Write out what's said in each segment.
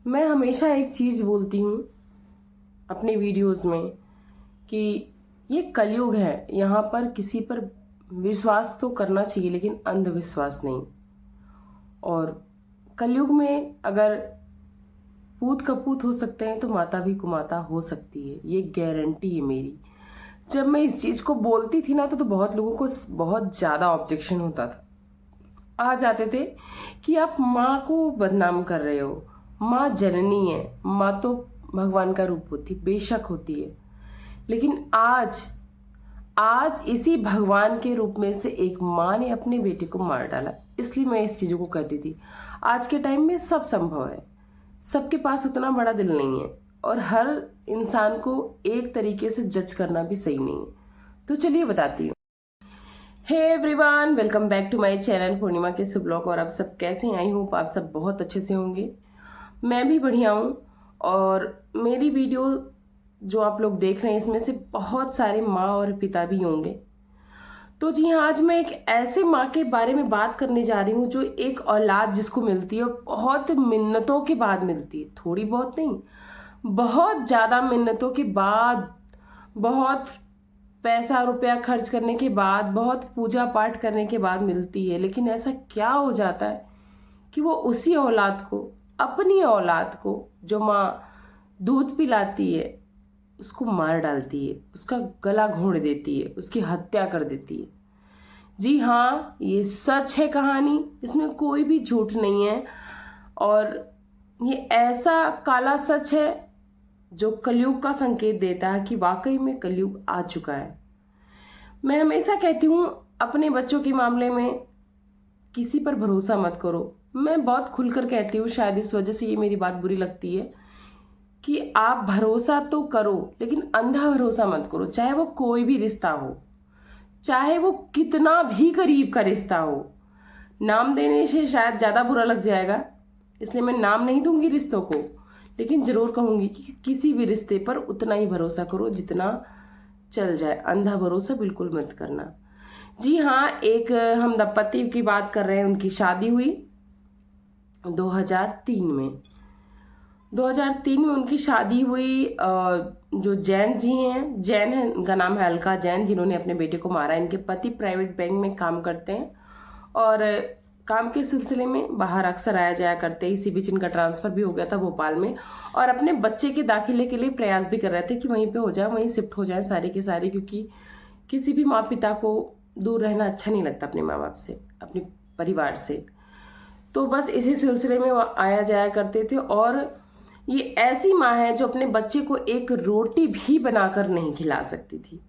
मैं हमेशा एक चीज़ बोलती हूँ अपने वीडियोस में कि ये कलयुग है। यहाँ पर किसी पर विश्वास तो करना चाहिए लेकिन अंधविश्वास नहीं। और कलयुग में अगर पूत कपूत हो सकते हैं तो माता भी कुमाता हो सकती है, ये गारंटी है मेरी। जब मैं इस चीज़ को बोलती थी ना तो बहुत लोगों को बहुत ज़्यादा ऑब्जेक्शन होता था। आ जाते थे कि आप माँ को बदनाम कर रहे हो। माँ जननी है, माँ तो भगवान का रूप होती, बेशक होती है, लेकिन आज आज इसी भगवान के रूप में से एक माँ ने अपने बेटे को मार डाला। इसलिए मैं इस चीज़ों को कहती थी आज के टाइम में सब संभव है, सबके पास उतना बड़ा दिल नहीं है और हर इंसान को एक तरीके से जज करना भी सही नहीं है। तो चलिए बताती हूँ। Hey everyone, welcome back to my channel Purnima के शुभ ब्लॉग। और आप सब कैसे हैं? आई होप आप सब बहुत अच्छे से होंगे। मैं भी बढ़िया हूँ। और मेरी वीडियो जो आप लोग देख रहे हैं इसमें से बहुत सारे माँ और पिता भी होंगे। तो जी हाँ, आज मैं एक ऐसे माँ के बारे में बात करने जा रही हूँ जो एक औलाद जिसको मिलती है बहुत मिन्नतों के बाद मिलती है। थोड़ी बहुत नहीं, बहुत ज़्यादा मिन्नतों के बाद, बहुत पैसा रुपया खर्च करने के बाद, बहुत पूजा पाठ करने के बाद मिलती है। लेकिन ऐसा क्या हो जाता है कि वो उसी औलाद को, अपनी औलाद को, जो माँ दूध पिलाती है उसको मार डालती है, उसका गला घोंट देती है, उसकी हत्या कर देती है। जी हाँ, ये सच है कहानी, इसमें कोई भी झूठ नहीं है। और ये ऐसा काला सच है जो कलयुग का संकेत देता है कि वाकई में कलयुग आ चुका है। मैं हमेशा कहती हूँ अपने बच्चों के मामले में किसी पर भरोसा मत करो। मैं बहुत खुलकर कहती हूँ, शायद इस वजह से ये मेरी बात बुरी लगती है कि आप भरोसा तो करो लेकिन अंधा भरोसा मत करो। चाहे वो कोई भी रिश्ता हो, चाहे वो कितना भी करीब का रिश्ता हो। नाम देने से शायद ज़्यादा बुरा लग जाएगा, इसलिए मैं नाम नहीं दूंगी रिश्तों को, लेकिन ज़रूर कहूँगी कि किसी भी रिश्ते पर उतना ही भरोसा करो जितना चल जाए। अंधा भरोसा बिल्कुल मत करना। जी हाँ, एक हम दंपति की बात कर रहे हैं। उनकी शादी हुई 2003 में। 2003 में उनकी शादी हुई। जो जैन जी हैं, जैन है, इनका नाम है अलका जैन, जिन्होंने अपने बेटे को मारा। इनके पति प्राइवेट बैंक में काम करते हैं और काम के सिलसिले में बाहर अक्सर आया जाया करते हैं। इसी बीच इनका ट्रांसफ़र भी हो गया था भोपाल में, और अपने बच्चे के दाखिले के लिए प्रयास भी कर रहे थे कि वहीं पे हो जाए, वहीं शिफ्ट हो जाए सारे के सारे, क्योंकि किसी भी माँ पिता को दूर रहना अच्छा नहीं लगता अपने माँ बाप से, अपने परिवार से। तो बस इसी सिलसिले में वो आया जाया करते थे। और ये ऐसी माँ है जो अपने बच्चे को एक रोटी भी बनाकर नहीं खिला सकती थी।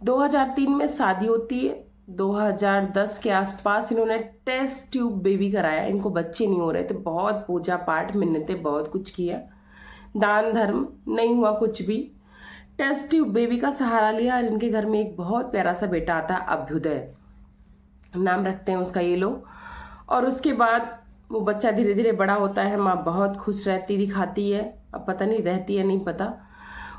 2003 में शादी होती है। 2010 के आसपास इन्होंने टेस्ट ट्यूब बेबी कराया। इनको बच्चे नहीं हो रहे थे, बहुत पूजा पाठ, मिन्नतें, बहुत कुछ किया, दान धर्म, नहीं हुआ कुछ भी। टेस्ट ट्यूब बेबी का सहारा लिया और इनके घर में एक बहुत प्यारा सा बेटा आता है, अभ्युदय नाम रखते हैं उसका ये लोग। और उसके बाद वो बच्चा धीरे धीरे बड़ा होता है। माँ बहुत खुश रहती दिखाती है, अब पता नहीं रहती है नहीं पता।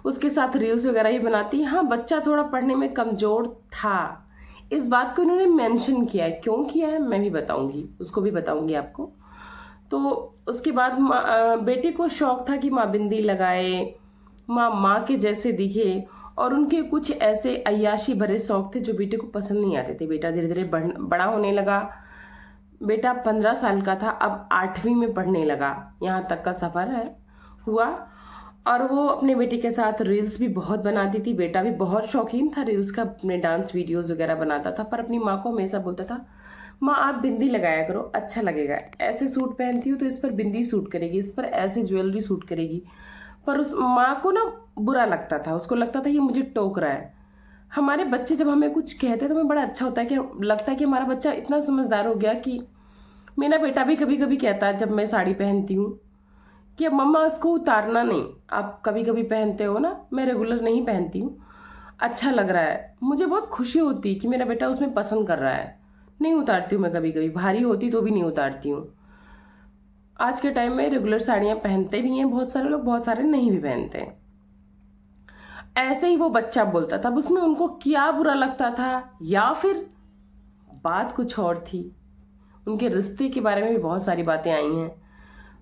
उसके साथ रील्स वगैरह ही बनाती है। हाँ, बच्चा थोड़ा पढ़ने में कमज़ोर था, इस बात को इन्होंने मेंशन किया है। क्यों किया है मैं भी बताऊंगी, उसको भी बताऊंगी आपको। तो उसके बाद बेटे को शौक था कि माँ बिंदी लगाए, माँ के जैसे दिखे, और उनके कुछ ऐसे अय्याशी भरे शौक थे जो बेटे को पसंद नहीं आते थे। बेटा धीरे धीरे बड़ा होने लगा। बेटा 15 साल का था, अब 8वीं में पढ़ने लगा, यहाँ तक का सफ़र है हुआ। और वो अपने बेटे के साथ रील्स भी बहुत बनाती थी। बेटा भी बहुत शौकीन था रील्स का, अपने डांस वीडियोस वगैरह बनाता था। पर अपनी माँ को हमेशा बोलता था, माँ आप बिंदी लगाया करो, अच्छा लगेगा, ऐसे सूट पहनती हूँ तो इस पर बिंदी सूट करेगी, इस पर ऐसे ज्वेलरी सूट करेगी। पर उस माँ को ना बुरा लगता था, उसको लगता था ये मुझे टोक रहा है। हमारे बच्चे जब हमें कुछ कहते हैं तो हमें बड़ा अच्छा होता है कि लगता है कि हमारा बच्चा इतना समझदार हो गया। कि मेरा बेटा भी कभी कभी कहता है जब मैं साड़ी पहनती हूँ कि अब मम्मा इसको उतारना नहीं, आप कभी कभी पहनते हो ना, मैं रेगुलर नहीं पहनती हूँ, अच्छा लग रहा है। मुझे बहुत खुशी होती कि मेरा बेटा उसमें पसंद कर रहा है। नहीं उतारती हूँ मैं, कभी कभी भारी होती तो भी नहीं उतारती हूँ। आज के टाइम में रेगुलर साड़ियाँ पहनते भी हैं बहुत सारे लोग, बहुत सारे नहीं भी पहनते हैं। ऐसे ही वो बच्चा बोलता था। अब उसमें उनको क्या बुरा लगता था, या फिर बात कुछ और थी। उनके रिश्ते के बारे में भी बहुत सारी बातें आई हैं।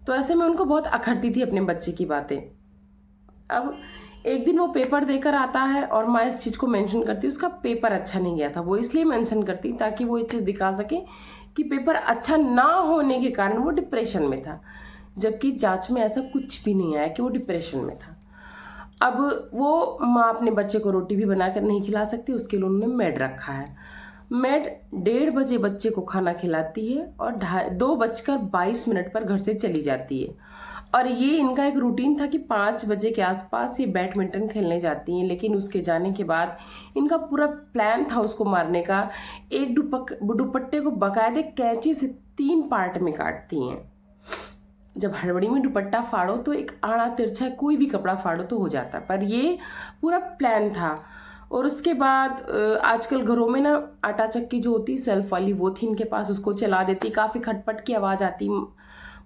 तो ऐसे में उनको बहुत अखरती थी अपने बच्चे की बातें। अब एक दिन वो पेपर देकर आता है और माँ इस चीज़ को मेंशन करती, उसका पेपर अच्छा नहीं गया था। वो इसलिए मेंशन करती ताकि वो ये चीज़ दिखा सके कि पेपर अच्छा ना होने के कारण वो डिप्रेशन में था, जबकि जांच में ऐसा कुछ भी नहीं आया कि वो डिप्रेशन में था। अब वो माँ अपने बच्चे को रोटी भी बनाकर नहीं खिला सकती, उसके लिए उन्होंने मेड रखा है। मेड 1:30 बजे बच्चे को खाना खिलाती है और 2:22 पर घर से चली जाती है। और ये इनका एक रूटीन था कि 5 बजे के आसपास ये बैडमिंटन खेलने जाती हैं, लेकिन उसके जाने के बाद इनका पूरा प्लान था उसको मारने का। एक दुपट्टे को बाकायदे कैंची से 3 पार्ट में काटती हैं। जब हड़बड़ी में दुपट्टा फाड़ो तो एक आड़ा तिरछा कोई भी कपड़ा फाड़ो तो हो जाता, पर ये पूरा प्लान था। और उसके बाद आजकल घरों में ना आटा चक्की जो होती सेल्फ वाली वो थी इनके पास, उसको चला देती। काफ़ी खटपट की आवाज़ आती,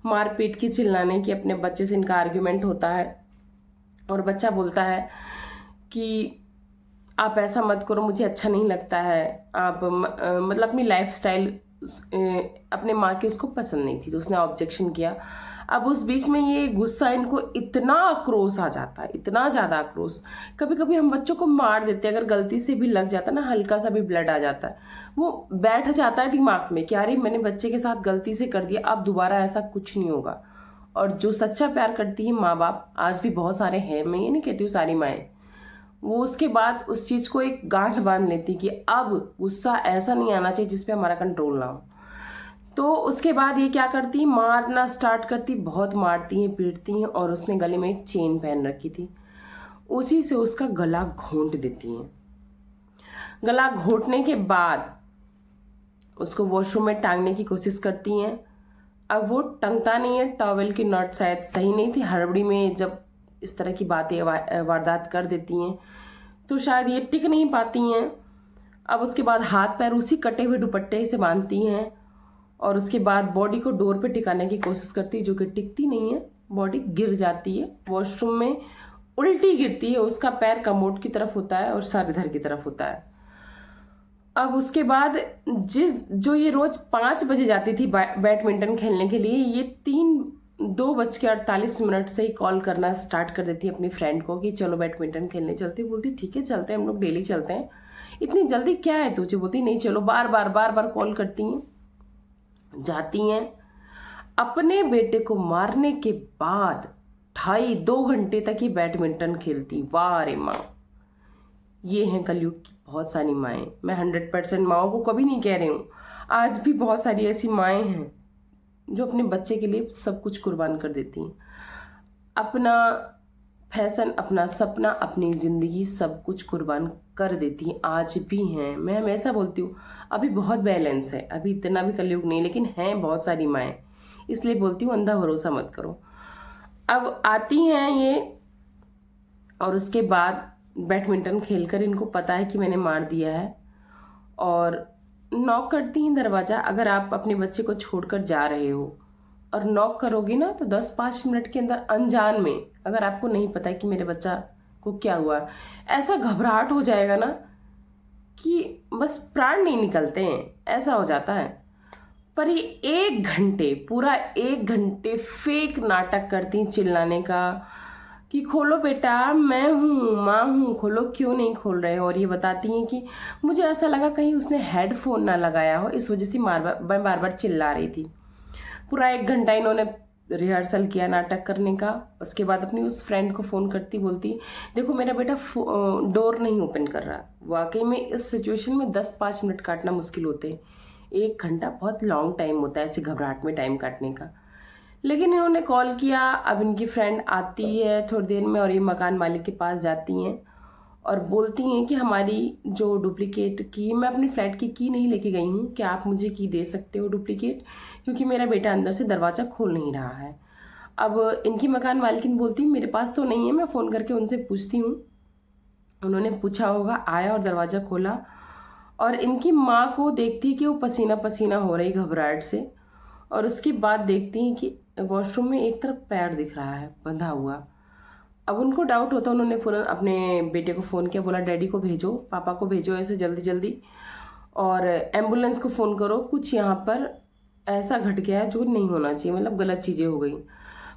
मारपीट की, चिल्लाने की। अपने बच्चे से इनका आर्ग्यूमेंट होता है और बच्चा बोलता है कि आप ऐसा मत करो, मुझे अच्छा नहीं लगता है। आप मतलब अपनी लाइफस्टाइल अपने माँ की उसको पसंद नहीं थी, तो उसने ऑब्जेक्शन किया। अब उस बीच में ये गुस्सा, इनको इतना आक्रोश आ जाता है, इतना ज़्यादा आक्रोश। कभी कभी हम बच्चों को मार देते हैं, अगर गलती से भी लग जाता है ना, हल्का सा भी ब्लड आ जाता है, वो बैठ जाता है दिमाग में कि अरे मैंने बच्चे के साथ गलती से कर दिया, अब दोबारा ऐसा कुछ नहीं होगा। और जो सच्चा प्यार करती है माँ बाप, आज भी बहुत सारे हैं, मैं ये नहीं कहती हूँ सारी माएँ, वो उसके बाद उस चीज़ को एक गांठ बांध लेती कि अब गुस्सा ऐसा नहीं आना चाहिए जिस पे हमारा कंट्रोल ना हो। तो उसके बाद ये क्या करती, मारना स्टार्ट करती, बहुत मारती हैं, पीटती हैं। और उसने गले में एक चेन पहन रखी थी, उसी से उसका गला घोंट देती हैं। गला घोंटने के बाद उसको वॉशरूम में टांगने की कोशिश करती हैं। अब वो टंगता नहीं है, टॉवेल की नॉट शायद सही नहीं थी, हड़बड़ी में जब इस तरह की बातें वारदात कर देती हैं तो शायद ये टिक नहीं पाती हैं। अब उसके बाद हाथ पैर उसी कटे हुए दुपट्टे से बांधती हैं और उसके बाद बॉडी को डोर पे टिकाने की कोशिश करती है, जो कि टिकती नहीं है, बॉडी गिर जाती है। वॉशरूम में उल्टी गिरती है, उसका पैर कमोड की तरफ होता है और सर इधर की तरफ होता है। अब उसके बाद जो ये रोज 5 बजे जाती थी बैडमिंटन खेलने के लिए, ये 2:48 से ही कॉल करना स्टार्ट कर देती है अपनी फ्रेंड को कि चलो बैडमिंटन खेलने चलती। बोलती ठीक है चलते हैं, हम लोग डेली चलते हैं, इतनी जल्दी क्या है तुझे। बोलती नहीं चलो, बार बार कॉल करती हैं, जाती हैं। अपने बेटे को मारने के बाद 2.5 घंटे तक ही बैडमिंटन खेलती। वाह रे माँ, ये हैं कलयुग की बहुत सारी माएँ। मैं 100% माओं को कभी नहीं कह रही हूँ, आज भी बहुत सारी ऐसी माएँ हैं जो अपने बच्चे के लिए सब कुछ कुर्बान कर देती हैं। अपना फैशन, अपना सपना, अपनी ज़िंदगी सब कुछ कुर्बान कर देती हैं, आज भी हैं। मैं हमेशा बोलती हूँ अभी बहुत बैलेंस है, अभी इतना भी कलयुग नहीं, लेकिन हैं बहुत सारी माएँ, इसलिए बोलती हूँ अंधा भरोसा मत करो। अब आती हैं ये और उसके बाद बैडमिंटन खेलकर इनको पता है कि मैंने मार दिया है और नॉक करती हैं दरवाज़ा। अगर आप अपने बच्चे को छोड़कर जा रहे हो और नॉक करोगे ना तो 10-5 मिनट के अंदर अनजान में, अगर आपको नहीं पता है कि मेरे बच्चा को क्या हुआ, ऐसा घबराहट हो जाएगा ना कि बस प्राण नहीं निकलते हैं, ऐसा हो जाता है। पर ये 1 घंटे, पूरा 1 घंटे फेक नाटक करती हैं चिल्लाने का कि खोलो बेटा, मैं हूँ, माँ हूँ, खोलो, क्यों नहीं खोल रहे हो। और ये बताती हैं कि मुझे ऐसा लगा कहीं उसने हेडफोन ना लगाया हो, इस वजह से मैं बार बार चिल्ला रही थी। पूरा 1 घंटा इन्होंने रिहर्सल किया नाटक करने का। उसके बाद अपनी उस फ्रेंड को फ़ोन करती, बोलती देखो मेरा बेटा डोर नहीं ओपन कर रहा। वाकई में इस सिचुएशन में 10-5 मिनट काटना मुश्किल होते हैं, 1 घंटा बहुत लॉन्ग टाइम होता है ऐसे घबराहट में टाइम काटने का। लेकिन इन्होंने कॉल किया। अब इनकी फ्रेंड आती है थोड़ी देर में और ये मकान मालिक के पास जाती हैं और बोलती हैं कि हमारी जो डुप्लीकेट की, मैं अपनी फ्लैट की की नहीं लेके गई हूँ, क्या आप मुझे की दे सकते हो डुप्लीकेट, क्योंकि मेरा बेटा अंदर से दरवाज़ा खोल नहीं रहा है। अब इनकी मकान मालकिन बोलती मेरे पास तो नहीं है, मैं फ़ोन करके उनसे पूछती हूँ। उन्होंने पूछा होगा, आया और दरवाज़ा खोला और इनकी माँ को देखती है कि वो पसीना पसीना हो रही घबराहट से। और उसके बाद देखती हैं कि वॉशरूम में एक तरफ पैर दिख रहा है बंधा हुआ। अब उनको डाउट होता, उन्होंने फ़ौरन अपने बेटे को फ़ोन किया, बोला डैडी को भेजो, पापा को भेजो ऐसे जल्दी जल्दी, और एम्बुलेंस को फ़ोन करो, कुछ यहाँ पर ऐसा घट गया है जो नहीं होना चाहिए, मतलब गलत चीज़ें हो गई।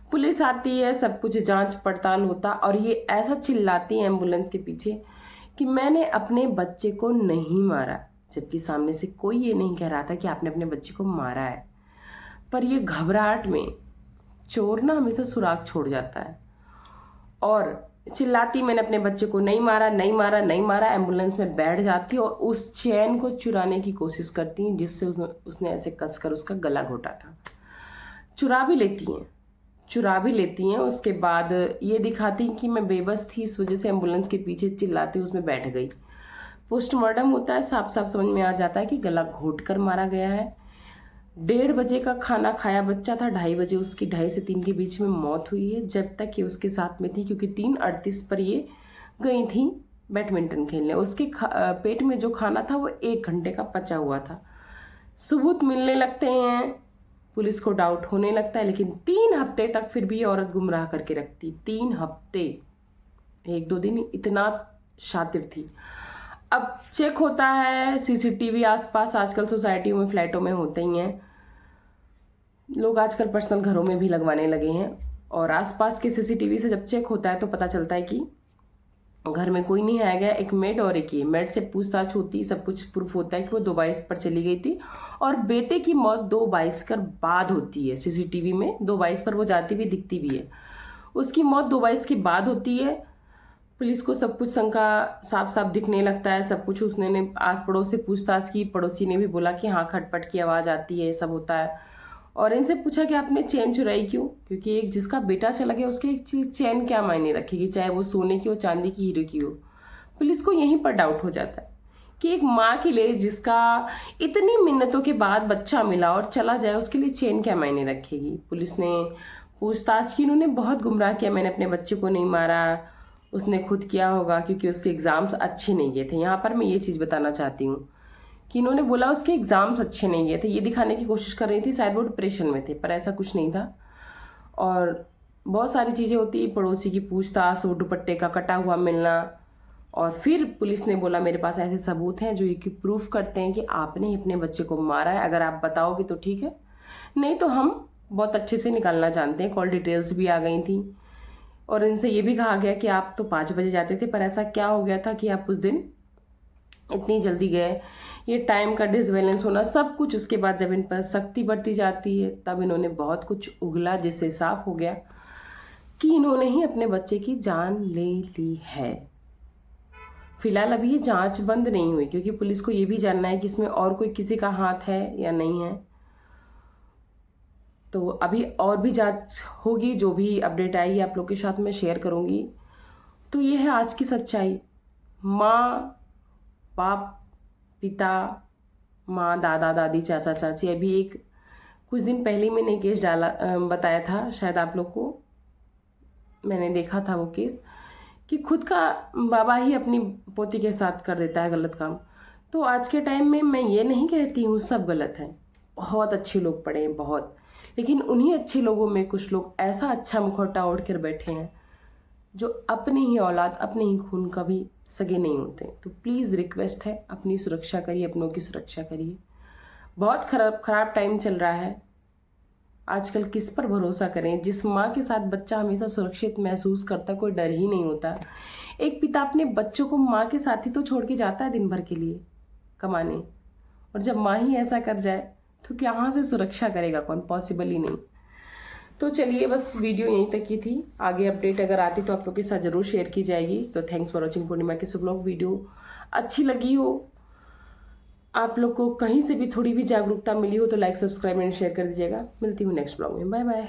पुलिस आती है, सब कुछ जांच पड़ताल होता और ये ऐसा चिल्लाती है एम्बुलेंस के पीछे कि मैंने अपने बच्चे को नहीं मारा, जबकि सामने से कोई ये नहीं कह रहा था कि आपने अपने बच्चे को मारा है। पर ये घबराहट में चोर ना हमेशा सुराग छोड़ जाता है और चिल्लाती मैंने अपने बच्चे को नहीं मारा, नहीं मारा, नहीं मारा, एम्बुलेंस में बैठ जाती और उस चैन को चुराने की कोशिश करती हैं जिससे उसने ऐसे कसकर उसका गला घोटा था। चुरा भी लेती हैं। उसके बाद ये दिखाती कि मैं बेबस थी, इस वजह से एम्बुलेंस के पीछे चिल्लाती उसमें बैठ गई। पोस्टमार्टम होता है, साफ साफ समझ में आ जाता है कि गला घोट कर मारा गया है। 1:30 बजे का खाना खाया बच्चा था, 2:30 बजे उसकी 2:30 से 3 के बीच में मौत हुई है, जब तक ये उसके साथ में थी, क्योंकि 3:38 पर ये गई थी बैडमिंटन खेलने। उसके पेट में जो खाना था वो 1 घंटे का पचा हुआ था। सबूत मिलने लगते हैं, पुलिस को डाउट होने लगता है, लेकिन 3 हफ्ते तक फिर भी ये औरत गुमराह करके रखती। 3 हफ्ते, 1-2 दिन, इतना शातिर थी। अब चेक होता है सीसीटीवी आसपास, आजकल सोसाइटियों में, फ्लैटों में होते ही हैं, लोग आजकल पर्सनल घरों में भी लगवाने लगे हैं। और आसपास के सीसीटीवी से जब चेक होता है तो पता चलता है कि घर में कोई नहीं आया गया, एक मेड और एक ये। मेड से पूछताछ होती, सब कुछ प्रूफ होता है कि वो 2:22 पर चली गई थी और बेटे की मौत 2:22 कर बाद होती है। सीसीटीवी में 2:22 पर वो जाती हुई दिखती भी है, उसकी मौत 2:22 के बाद होती है। पुलिस को सब कुछ शंका साफ साफ दिखने लगता है, सब कुछ। उसने आस पड़ोस से पूछताछ की, पड़ोसी ने भी बोला कि हाँ खटपट की आवाज़ आती है, सब होता है। और इनसे पूछा कि आपने चेन चुराई क्यों, क्योंकि एक जिसका बेटा चला गया उसके एक चेन क्या मायने रखेगी, चाहे वो सोने की हो, चांदी की, हीरे की हो। पुलिस को यहीं पर डाउट हो जाता है कि एक माँ के लिए जिसका इतनी मिन्नतों के बाद बच्चा मिला और चला जाए, उसके लिए चेन क्या मायने रखेगी। पुलिस ने पूछताछ की, उन्होंने बहुत गुमराह किया, मैंने अपने बच्चे को नहीं मारा, उसने खुद किया होगा क्योंकि उसके एग्ज़ाम्स अच्छे नहीं गए थे। यहाँ पर मैं ये चीज़ बताना चाहती हूँ कि इन्होंने बोला उसके एग्ज़ाम्स अच्छे नहीं गए थे, ये दिखाने की कोशिश कर रही थी शायद वो डिप्रेशन में थे, पर ऐसा कुछ नहीं था। और बहुत सारी चीज़ें होती, पड़ोसी की पूछताछ, वो दुपट्टे का कटा हुआ मिलना। और फिर पुलिस ने बोला मेरे पास ऐसे सबूत हैं जो ये प्रूफ करते हैं कि आपने ही अपने बच्चे को मारा है, अगर आप बताओगे तो ठीक है, नहीं तो हम बहुत अच्छे से निकालना जानते हैं। कॉल डिटेल्स भी आ गई थी और इनसे ये भी कहा गया कि आप तो 5 बजे जाते थे, पर ऐसा क्या हो गया था कि आप उस दिन इतनी जल्दी गए, ये टाइम का डिसबैलेंस होना, सब कुछ। उसके बाद जब इन पर सख्ती बढ़ती जाती है तब इन्होंने बहुत कुछ उगला, जिससे साफ हो गया कि इन्होंने ही अपने बच्चे की जान ले ली है। फिलहाल अभी ये जांच बंद नहीं हुई, क्योंकि पुलिस को ये भी जानना है कि इसमें और कोई किसी का हाथ है या नहीं है। तो अभी और भी जांच होगी, जो भी अपडेट आएगी आप लोग के साथ में शेयर करूँगी। तो ये है आज की सच्चाई। माँ बाप, पिता, माँ, दादा दादी, चाचा चाची। अभी एक कुछ दिन पहले मैंने केस बताया था, शायद आप लोग को, मैंने देखा था वो केस, कि खुद का बाबा ही अपनी पोती के साथ कर देता है गलत काम। तो आज के टाइम में मैं ये नहीं कहती हूँ सब गलत है, बहुत अच्छे लोग पड़े हैं, बहुत, लेकिन उन्हीं अच्छे लोगों में कुछ लोग ऐसा अच्छा मुखौटा ओढ़ कर बैठे हैं जो अपनी ही औलाद, अपने ही खून का भी सगे नहीं होते। तो प्लीज़ रिक्वेस्ट है, अपनी सुरक्षा करिए, अपनों की सुरक्षा करिए। बहुत खराब टाइम चल रहा है आजकल, किस पर भरोसा करें। जिस माँ के साथ बच्चा हमेशा सुरक्षित महसूस करता, कोई डर ही नहीं होता। एक पिता अपने बच्चों को माँ के साथ ही तो छोड़ के जाता है दिन भर के लिए कमाने, और जब माँ ही ऐसा कर जाए तो कहाँ से सुरक्षा करेगा कौन, पॉसिबल ही नहीं। तो चलिए, बस वीडियो यहीं तक की थी, आगे अपडेट अगर आती तो आप लोग के साथ ज़रूर शेयर की जाएगी। तो थैंक्स फॉर वॉचिंग पूर्णिमा की ब्लॉग। वीडियो अच्छी लगी हो, आप लोग को कहीं से भी थोड़ी भी जागरूकता मिली हो तो लाइक, सब्सक्राइब एंड शेयर कर दीजिएगा। मिलती हूँ नेक्स्ट ब्लॉग में, बाय बाय।